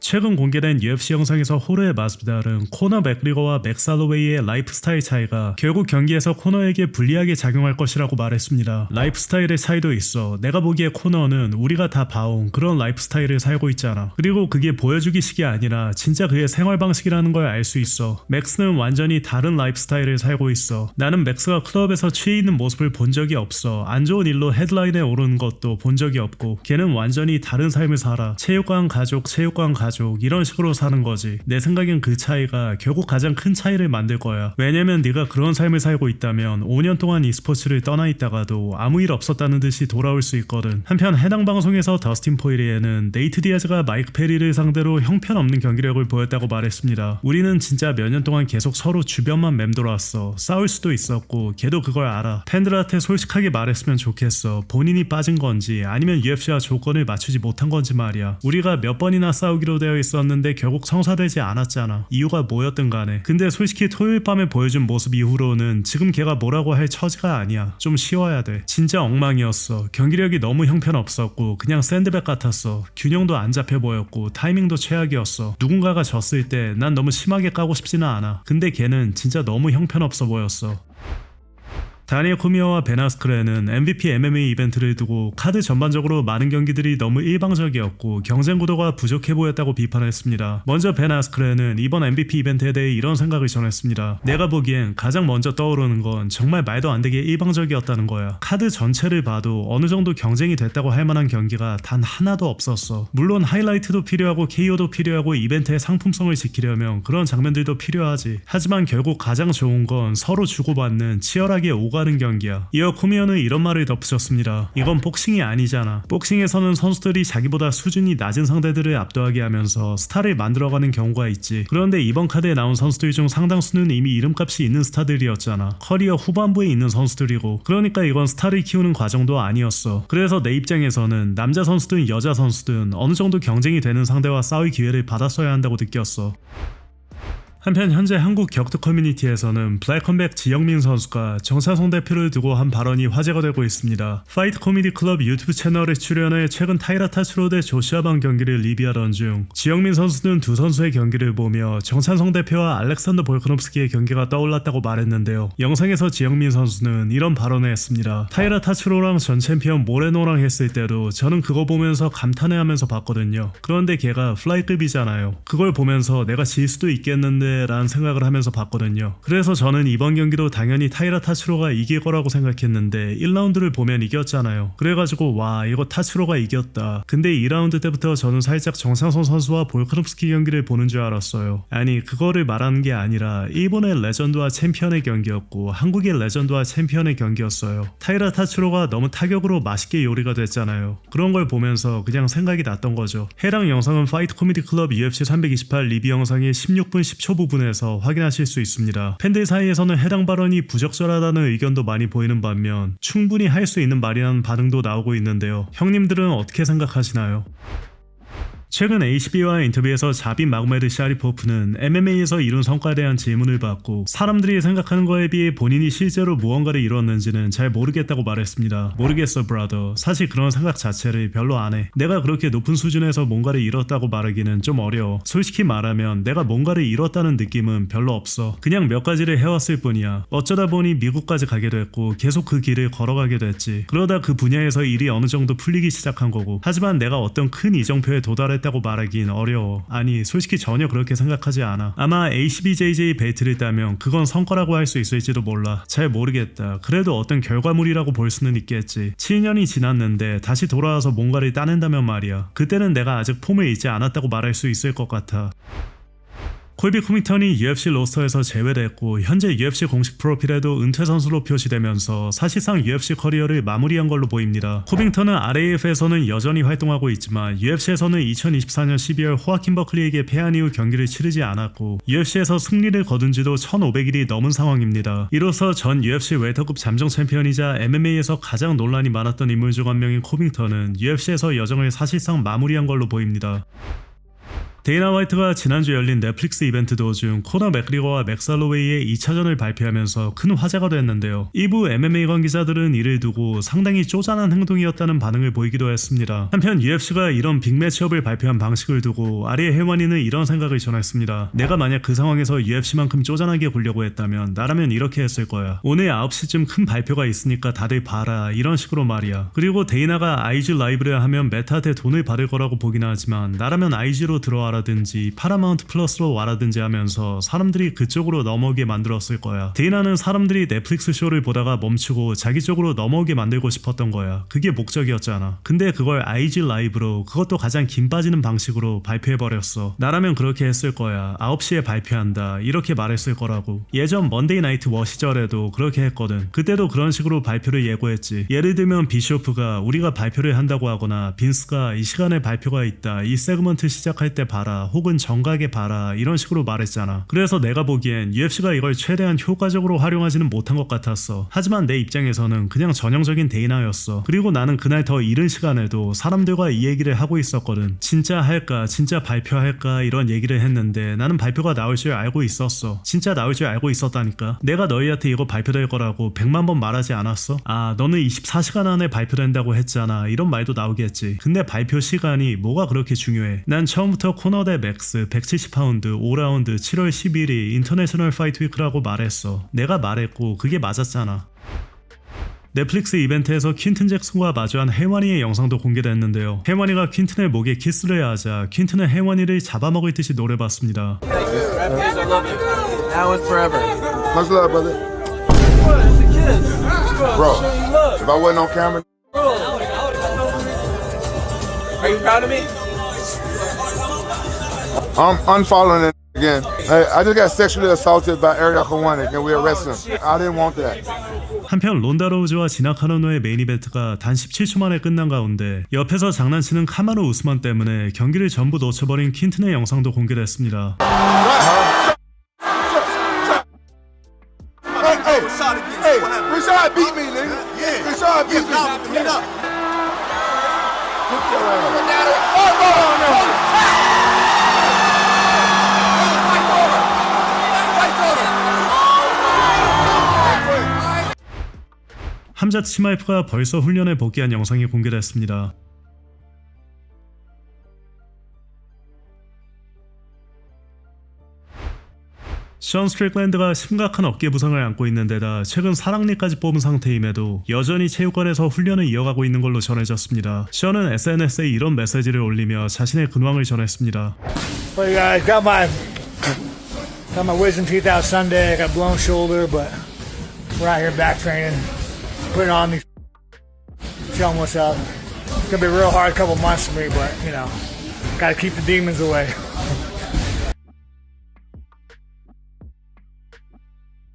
최근 공개된 UFC 영상에서 호르헤 마스비달은 코너 맥그리거와 맥살로웨이의 라이프 스타일 차이가 결국 경기에서 코너에게 불리하게 작용할 것이라고 말했습니다. 라이프 스타일의 차이도 있어. 내가 보기에 코너는 우리가 다 봐온 그런 라이프 스타일을 살고 있잖아. 그리고 그게 보여주기식이 아니라 진짜 그의 생활 방식이라는 걸 알 수 있어. 맥스는 완전히 다른 라이프 스타일을 살고 있어. 나는 맥스가 클럽에서 취해 있는 모습을 본 적이 없어. 안 좋은 일로 헤드라인에 오르는 것도 본 적이 없고 걔는 완전히 다른 삶을 살아. 체육관 가족 이런 식으로 사는 거지. 내 생각엔 그 차이가 결국 가장 큰 차이를 만들 거야. 왜냐면 네가 그런 삶을 살고 있다면 5년 동안 e스포츠를 떠나 있다가도 아무 일 없었다는 듯이 돌아올 수 있거든. 한편 해당 방송에서 더스틴 포이리에는 네이트 디아즈가 마이크 페리를 상대로 형편없는 경기력을 보였다고 말했습니다. 우리는 진짜 몇 년 동안 계속 서로 주변만 맴돌았어. 싸울 수도 있었고 걔도 그걸 알아. 팬들한테 솔직하게 말했으면 좋겠어. 본인이 빠진 건지 아니면 UFC와 조건을 맞추지 못한 건지 말이야. 우리가 몇 번이나 싸우기로 되어 있었는데 결국 성사되지 않았잖아. 이유가 뭐였든 간에. 근데 솔직히 토요일 밤에 보여준 모습 이후로는 지금 걔가 뭐라고 할 처지가 아니야. 좀 쉬어야 돼. 진짜 엉망이었어. 경기력이 너무 형편없었고 그냥 샌드백 같았어. 균형도 안 잡혀 보였고 타이밍도 최악이었어. 누군가가 졌을 때 난 너무 심하게 까고 싶지는 않아. 근데 걔는 진짜 너무 형편없어 보였어. 다니엘 코미어와 벤 아스크렌은 MVP MMA 이벤트를 두고 카드 전반적으로 많은 경기들이 너무 일방적이었고 경쟁 구도가 부족해 보였다고 비판했습니다. 먼저 벤 아스크렌은 이번 MVP 이벤트에 대해 이런 생각을 전했습니다. 내가 보기엔 가장 먼저 떠오르는 건 정말 말도 안 되게 일방적이었다는 거야. 카드 전체를 봐도 어느 정도 경쟁이 됐다고 할 만한 경기가 단 하나도 없었어. 물론 하이라이트도 필요하고 KO도 필요하고 이벤트의 상품성을 지키려면 그런 장면들도 필요하지. 하지만 결국 가장 좋은 건 서로 주고받는 치열하게 오가는 경기야. 이어 코미어는 이런 말을 덧붙였습니다. 이건 복싱이 아니잖아. 복싱에서는 선수들이 자기보다 수준이 낮은 상대들을 압도하게 하면서 스타를 만들어가는 경우가 있지. 그런데 이번 카드에 나온 선수들 중 상당수는 이미 이름값이 있는 스타들이었잖아. 커리어 후반부에 있는 선수들이고 그러니까 이건 스타를 키우는 과정도 아니었어. 그래서 내 입장에서는 남자 선수든 여자 선수든 어느 정도 경쟁이 되는 상대와 싸울 기회를 받았어야 한다고 느꼈어. 한편 현재 한국 격투 커뮤니티에서는 블랙컴백 지영민 선수가 정찬성 대표를 두고 한 발언이 화제가 되고 있습니다. 파이트 코미디 클럽 유튜브 채널에 출연해 최근 타이라 타츠로 대 조슈아방 경기를 리뷰하던 중 지영민 선수는 두 선수의 경기를 보며 정찬성 대표와 알렉산더 볼카nov스키의 경기가 떠올랐다고 말했는데요. 영상에서 지영민 선수는 이런 발언을 했습니다. 타이라 타츠로랑 전 챔피언 모레노랑 했을 때도 저는 그거 보면서 감탄해하면서 봤거든요. 그런데 걔가 플라이급이잖아요. 그걸 보면서 내가 질 수도 있겠는데 라는 생각을 하면서 봤거든요. 그래서 저는 이번 경기도 당연히 타이라 타츠로가 이길 거라고 생각했는데 1라운드를 보면 이겼잖아요. 그래가지고 와 이거 타츠로가 이겼다. 근데 2라운드 때부터 저는 살짝 정찬성 선수와 볼카nov스키 경기를 보는 줄 알았어요. 아니 그거를 말하는 게 아니라 일본의 레전드와 챔피언의 경기였고 한국의 레전드와 챔피언의 경기였어요. 타이라 타츠로가 너무 타격으로 맛있게 요리가 됐잖아요. 그런 걸 보면서 그냥 생각이 났던 거죠. 해당 영상은 파이트 코미디 클럽 UFC 328 리뷰 영상의 16분 10초 부분에서 확인하실 수 있습니다. 팬들 사이에서는 해당 발언이 부적절하다는 의견도 많이 보이는 반면 충분히 할 수 있는 말이라는 반응도 나오고 있는데요. 형님들은 어떻게 생각하시나요? 최근 ACB와의 인터뷰에서 자빈 마고메드 샤리포프는 MMA에서 이룬 성과에 대한 질문을 받고 사람들이 생각하는 거에 비해 본인이 실제로 무언가를 이뤘는지는 잘 모르겠다고 말했습니다. 모르겠어 브라더. 사실 그런 생각 자체를 별로 안 해. 내가 그렇게 높은 수준에서 뭔가를 이뤘다고 말하기는 좀 어려워. 솔직히 말하면 내가 뭔가를 이뤘다는 느낌은 별로 없어. 그냥 몇 가지를 해왔을 뿐이야. 어쩌다 보니 미국까지 가게 됐고 계속 그 길을 걸어가게 됐지. 그러다 그 분야에서 일이 어느 정도 풀리기 시작한 거고. 하지만 내가 어떤 큰 이정표에 도달했다고 말하긴 어려워. 아니 솔직히 전혀 그렇게 생각하지 않아. 아마 ACBJJ 벨트를 따면 그건 성과라고 할 수 있을지도 몰라. 잘 모르겠다. 그래도 어떤 결과물이라고 볼 수는 있겠지. 7년이 지났는데 다시 돌아와서 뭔가를 따낸다면 말이야. 그때는 내가 아직 폼을 잃지 않았다고 말할 수 있을 것 같아. 콜비 코밍턴이 UFC 로스터에서 제외됐고 현재 UFC 공식 프로필에도 은퇴 선수로 표시되면서 사실상 UFC 커리어를 마무리한 걸로 보입니다. 코밍턴은 RAF에서는 여전히 활동하고 있지만 UFC에서는 2024년 12월 호아킨 버클리에게 패한 이후 경기를 치르지 않았고 UFC에서 승리를 거둔 지도 1500일이 넘은 상황입니다. 이로써 전 UFC 웰터급 잠정 챔피언이자 MMA에서 가장 논란이 많았던 인물 중 한 명인 코밍턴은 UFC에서 여정을 사실상 마무리한 걸로 보입니다. 데이나 화이트가 지난주 열린 넷플릭스 이벤트 도중 코너 맥그리거와 맥살로웨이의 2차전을 발표하면서 큰 화제가 됐는데요. 일부 MMA 관계자들은 이를 두고 상당히 쪼잔한 행동이었다는 반응을 보이기도 했습니다. 한편 UFC가 이런 빅매치업을 발표한 방식을 두고 아리에 헬와니는 이런 생각을 전했습니다. 내가 만약 그 상황에서 UFC만큼 쪼잔하게 굴려고 했다면 나라면 이렇게 했을 거야. 오늘 9시쯤 큰 발표가 있으니까 다들 봐라, 이런 식으로 말이야. 그리고 데이나가 IG 라이브를 하면 메타한테 돈을 받을 거라고 보긴 하지만 나라면 IG로 들어와라든지 파라마운트 플러스로 와라든지 하면서 사람들이 그쪽으로 넘어오게 만들었을 거야. 데이나는 사람들이 넷플릭스 쇼를 보다가 멈추고 자기 쪽으로 넘어오게 만들고 싶었던 거야. 그게 목적이었잖아. 근데 그걸 IG 라이브로, 그것도 가장 긴 빠지는 방식으로 발표해버렸어. 나라면 그렇게 했을 거야. 9시에 발표한다, 이렇게 말했을 거라고. 예전 먼데이 나이트 워 시절에도 그렇게 했거든. 그때도 그런 식으로 발표를 예고했지. 예를 들면 비쇼프가 우리가 발표를 한다고 하거나 빈스가 이 시간에 발표가 있다, 이 세그먼트 시작할 때 봐라, 혹은 정각에 봐라, 이런 식으로 말했잖아. 그래서 내가 보기엔 UFC가 이걸 최대한 효과적으로 활용하지는 못한 것 같았어. 하지만 내 입장에서는 그냥 전형적인 데이나였어. 그리고 나는 그날 더 이른 시간에도 사람들과 이 얘기를 하고 있었거든. 진짜 할까, 진짜 발표할까, 이런 얘기를 했는데 나는 발표가 나올 줄 알고 있었어. 진짜 나올 줄 알고 있었다니까. 내가 너희한테 이거 발표될 거라고 100만 번 말하지 않았어? 아, 너는 24시간 안에 발표된다고 했잖아, 이런 말도 나오겠지. 근데 발표 시간이 뭐가 그렇게 중요해. 난 처음부터 코너 대 맥스 170파운드 5라운드 7월 10일이 인터내셔널 파이트 위크라고 말했어. 내가 말했고 그게 맞았잖아. 넷플릭스 이벤트에서 퀸튼 잭슨과 마주한 헬와니의 영상도 공개됐는데요. 헬와니가 퀸튼의 목에 키스를 하자 퀸튼은 헬와니를 잡아먹을 듯이 노래봤습니다. Now and forever. Much love, brother. What? It's a kiss. Bro, Show you love. if I wasn't on camera, Are you proud of me? I'm unfollowing it again. Hey, I just got sexually assaulted by Ariel Kawanik and we arrested him. I didn't want that. 한편 론다 로우즈와 지나 카노노의 메인 이벤트가 단 17초 만에 끝난 가운데 옆에서 장난치는 카마루 우스만 때문에 경기를 전부 놓쳐버린 퀸튼의 영상도 공개됐습니다. Hey, Rashad beat me, nigga. Rashad beat me. Clean up. 함잣 치마이프가 벌써 훈련에 복귀한 영상이 공개됐습니다. 션 스트릭랜드가 심각한 어깨 부상을 안고 있는 데다 최근 사랑니까지 뽑은 상태임에도 여전히 체육관에서 훈련을 이어가고 있는 걸로 전해졌습니다. 션은 SNS에 이런 메시지를 올리며 자신의 근황을 전했습니다. Well, guys, got my wisdom teeth out Sunday. I got blown shoulder, but we're out here back training, putting on these, showing what's up. It's gonna be a real hard couple months for me, but you know, gotta keep the demons away.